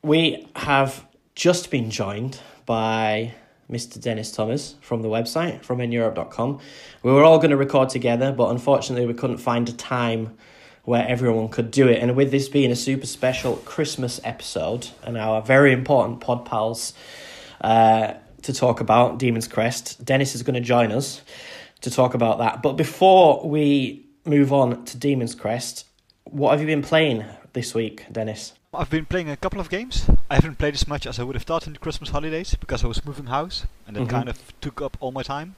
we have just been joined by Mr. Dennis Thomas from the website, from neurope.com. We were all going to record together, but unfortunately we couldn't find a time where everyone could do it. And with this being a super special Christmas episode and our very important PodPals to talk about Demon's Crest, Dennis is going to join us to talk about that. But before we move on to Demon's Crest, what have you been playing this week, Dennis? I've been playing a couple of games. I haven't played as much as I would have thought in the Christmas holidays because I was moving house and that kind of took up all my time.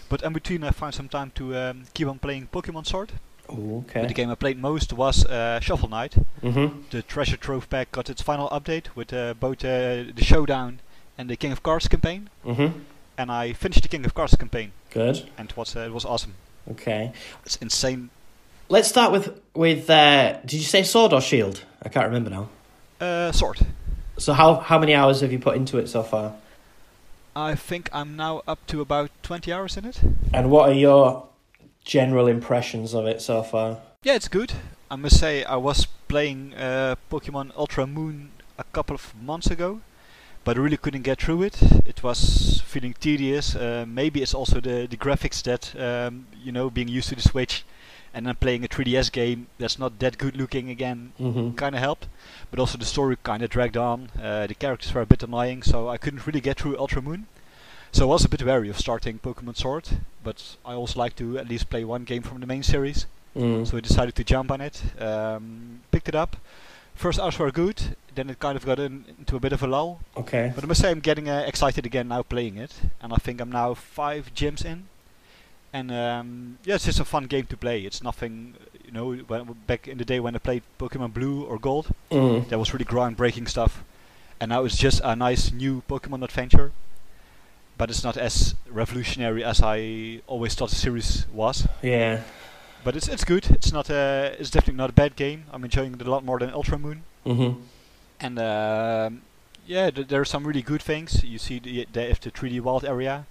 But in between I found some time to keep on playing Pokemon Sword. Ooh, okay. But the game I played most was Shovel Knight. The Treasure Trove pack got its final update with both the Showdown and the King of Cards campaign. And I finished the King of Cards campaign. Good. And it was awesome. Okay. It's insane. Let's start with did you say sword or shield? I can't remember now. Sword. So how many hours have you put into it so far? I think I'm now up to about 20 hours in it. And what are your general impressions of it so far? Yeah, it's good. I must say I was playing Pokemon Ultra Moon a couple of months ago, but I really couldn't get through it. It was feeling tedious. Maybe it's also the graphics that, being used to the Switch and then playing a 3DS game that's not that good looking again kind of helped. But also the story kind of dragged on. The characters were a bit annoying, so I couldn't really get through Ultra Moon. So I was a bit wary of starting Pokemon Sword, but I also like to at least play one game from the main series. So I decided to jump on it, picked it up. First hours were good, then it kind of got into a bit of a lull. Okay. But I must say I'm getting excited again now playing it, and I think I'm now 5 gyms in. And it's just a fun game to play. It's nothing, back in the day when I played Pokemon Blue or Gold, that was really groundbreaking stuff. And now it's just a nice new Pokemon adventure. But it's not as revolutionary as I always thought the series was. Yeah. But it's good. It's definitely not a bad game. I'm enjoying it a lot more than Ultra Moon. And there are some really good things. You see they have the 3D Wild area.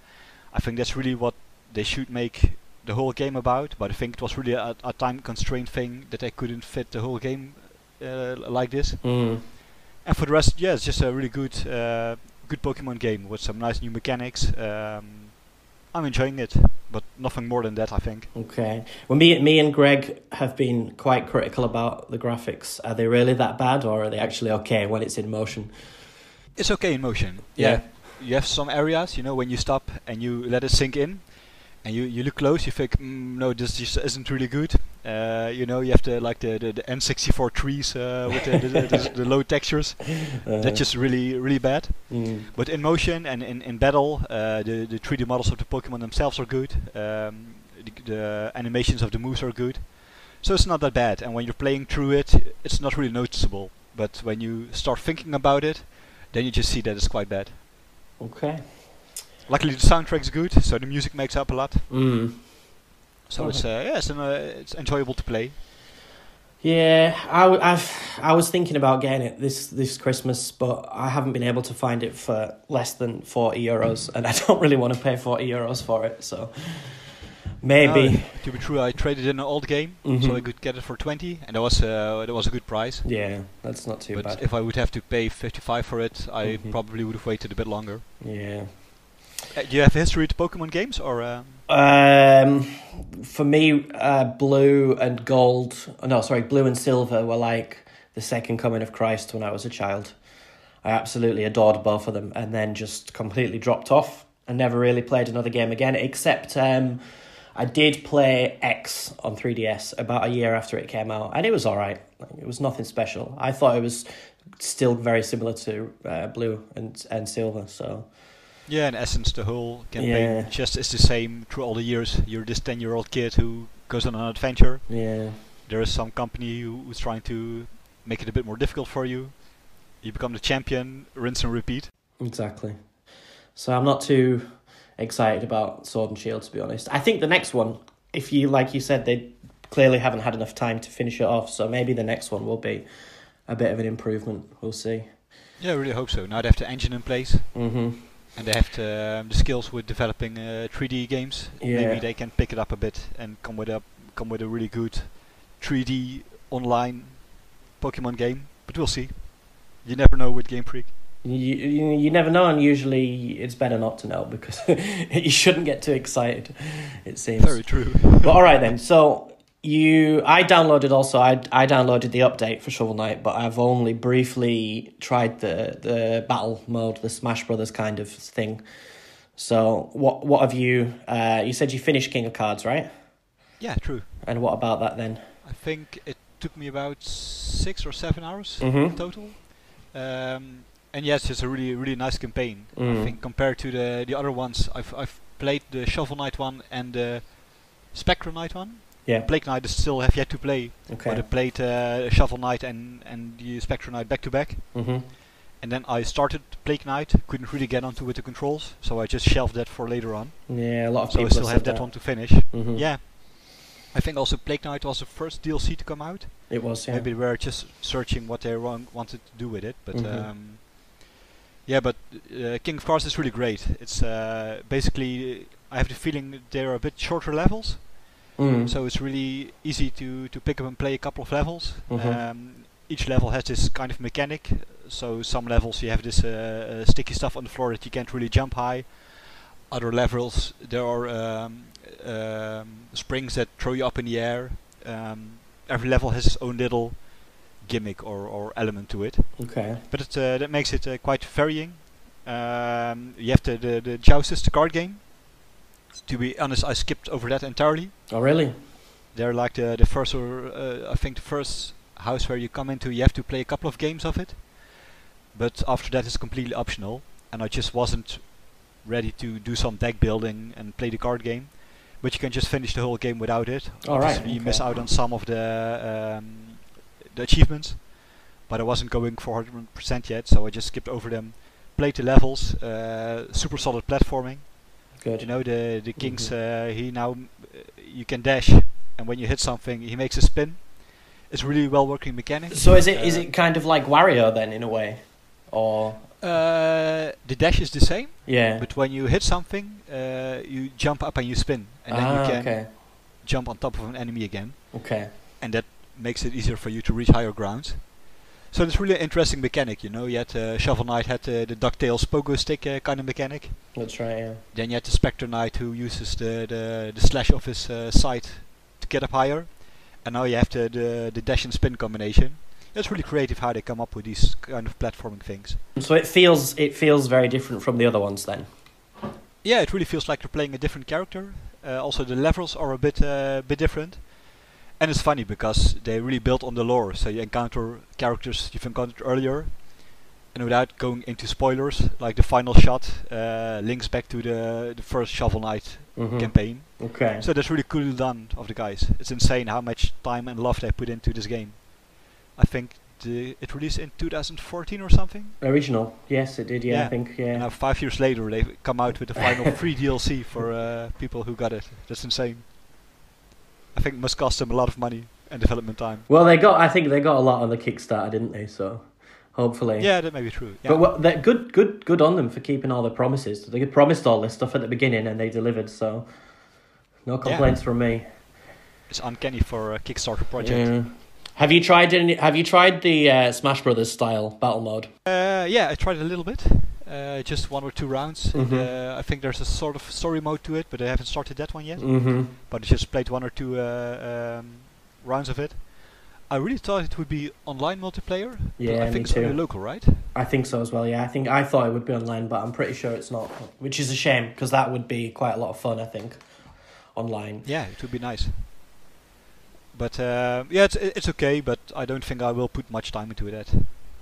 I think that's really what they should make the whole game about. But I think it was really a time constraint thing that they couldn't fit the whole game like this. And for the rest, it's just a really good Pokemon game with some nice new mechanics. I'm enjoying it, but nothing more than that, I think. Okay. Well, me and Greg have been quite critical about the graphics. Are they really that bad, or are they actually okay when it's in motion? It's okay in motion. Yeah. You have some areas, when you stop and you let it sink in, and you look close, you think, no, this just isn't really good. You have the N64 trees with the low textures. That's just really, really bad. But in motion and in battle, the 3D models of the Pokemon themselves are good. The animations of the moves are good. So it's not that bad. And when you're playing through it, it's not really noticeable. But when you start thinking about it, then you just see that it's quite bad. Okay. Luckily the soundtrack's good, so the music makes up a lot. So it's enjoyable to play. Yeah, I was thinking about getting it this Christmas, but I haven't been able to find it for less than €40, and I don't really want to pay €40 for it. So maybe. To be true, I traded in an old game, so I could get it for 20, and that was a good price. Yeah, that's not too bad. But if I would have to pay 55 for it, I probably would have waited a bit longer. Yeah. Do you have history with Pokemon games, or? For me, Blue and Silver were like the second coming of Christ when I was a child. I absolutely adored both of them, and then just completely dropped off and never really played another game again, except I did play X on 3DS about a year after it came out, and it was alright. It was nothing special. I thought it was still very similar to Blue and Silver, so... Yeah, in essence, the whole campaign just is the same through all the years. You're this 10-year-old kid who goes on an adventure. Yeah. There is some company who's trying to make it a bit more difficult for you. You become the champion, rinse and repeat. Exactly. So I'm not too excited about Sword and Shield, to be honest. I think the next one, like you said, they clearly haven't had enough time to finish it off, so maybe the next one will be a bit of an improvement. We'll see. Yeah, I really hope so. Now they have the engine in place. And they have the skills with developing 3D games. Yeah. Maybe they can pick it up a bit and come with a really good 3D online Pokemon game. But we'll see. You never know with Game Freak. You never know, and usually it's better not to know because you shouldn't get too excited, it seems. Very true. But all right then, so I downloaded the update for Shovel Knight, but I've only briefly tried the battle mode, the Smash Brothers kind of thing. So what have you said you finished King of Cards, right? Yeah, true. And what about that then? I think it took me about 6 or 7 hours Mm-hmm. in total. And yes, it's a really, really nice campaign. I think compared to the other ones, I've played the Shovel Knight one and the Spectre Knight one. Yeah. Plague Knight I still have yet to play. Okay. But I played Shovel Knight and the Spectre Knight back to back. Mm-hmm. And then I started Plague Knight, couldn't really get onto with the controls, so I just shelved that for later on. Yeah, a lot of So I people still have said that one to finish. Mm-hmm. Yeah. I think also Plague Knight was the first DLC to come out. It was, yeah. Maybe we were just searching what they wanted to do with it, but King of Cards is really great. It's basically, I have the feeling they're a bit shorter levels, so it's really easy to pick up and play a couple of levels. Each level has this kind of mechanic, so some levels you have this sticky stuff on the floor that you can't really jump high. Other levels there are springs that throw you up in the air. Every level has its own little gimmick or element to it. Okay. But that makes it quite varying. You have the Joustus, the card game. To be honest, I skipped over that entirely. Oh, really? They're like the first, I think the first house where you come into, you have to play a couple of games of it. But after that, it's completely optional, and I just wasn't ready to do some deck building and play the card game. But you can just finish the whole game without it. Obviously, you miss out on some of the achievements, but I wasn't going for 100% yet, so I just skipped over them. Played the levels, super solid platforming. Good. You know, the kings, you can dash, and when you hit something, he makes a spin. It's really well working mechanic. So is it kind of like Wario then, in a way, or? The dash is the same. Yeah. But when you hit something, you jump up and you spin, and then you can jump on top of an enemy again. Okay. And that makes it easier for you to reach higher ground. So it's really an interesting mechanic, you know. You had Shovel Knight had the DuckTales pogo stick kind of mechanic. That's right, yeah. Then you had the Spectre Knight who uses the slash of his side to get up higher. And now you have the dash and spin combination. It's really creative how they come up with these kind of platforming things. So it feels very different from the other ones then? Yeah, it really feels like you're playing a different character. Also the levels are a bit different. And it's funny because they really built on the lore, so you encounter characters you've encountered earlier, and without going into spoilers, like the final shot links back to the first Shovel Knight campaign. Okay. So that's really cool done of the guys. It's insane how much time and love they put into this game. I think it released in 2014 or something. Original, yes, it did. Yeah, I think. Yeah. And now 5 years later, they come out with the final free DLC for people who got it. That's insane. I think it must cost them a lot of money and development time. Well, I think they got a lot on the Kickstarter, didn't they? So, hopefully. Yeah, that may be true. Yeah. But they're good on them for keeping all their promises. They promised all this stuff at the beginning and they delivered. So, no complaints from me. It's uncanny for a Kickstarter project. Yeah. Have you tried the Smash Brothers style battle mode? Yeah, I tried a little bit. Just 1 or 2 rounds. And, I think there's a sort of story mode to it, but I haven't started that one yet. But I just played 1 or 2 rounds of it. I really thought it would be online multiplayer. Yeah, I think it's only local, right? I think so as well. Yeah, I thought it would be online, but I'm pretty sure it's not, which is a shame because that would be quite a lot of fun. I think online. Yeah, it would be nice. But it's okay. But I don't think I will put much time into that.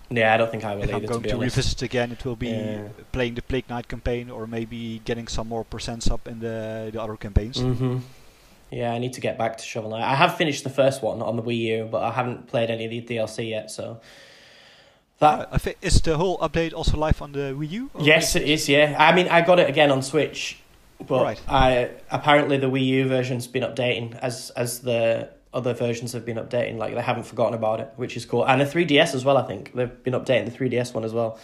Yeah, I don't think I will if either. I'm going to revisit again, it will be playing the Plague Knight campaign or maybe getting some more percents up in the other campaigns. Yeah, I need to get back to Shovel Knight. I have finished the first one on the Wii U, but I haven't played any of the DLC yet. So that I think is the whole update also live on the Wii U? Yes, it is. Yeah, I mean, I got it again on Switch, but apparently the Wii U version's been updating as the other versions have been updating. Like they haven't forgotten about it, which is cool. And the 3DS as well. I think they've been updating the 3DS one as well.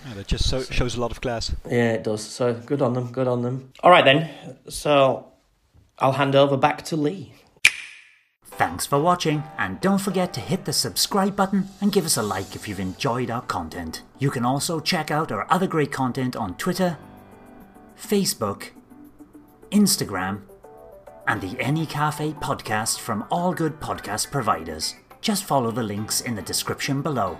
Yeah, that just shows a lot of class. Yeah, it does. So good on them. Good on them. All right then. So I'll hand over back to Lee. Thanks for watching, and don't forget to hit the subscribe button and give us a like if you've enjoyed our content. You can also check out our other great content on Twitter, Facebook, Instagram, and the N-E Café podcast from all good podcast providers. Just follow the links in the description below.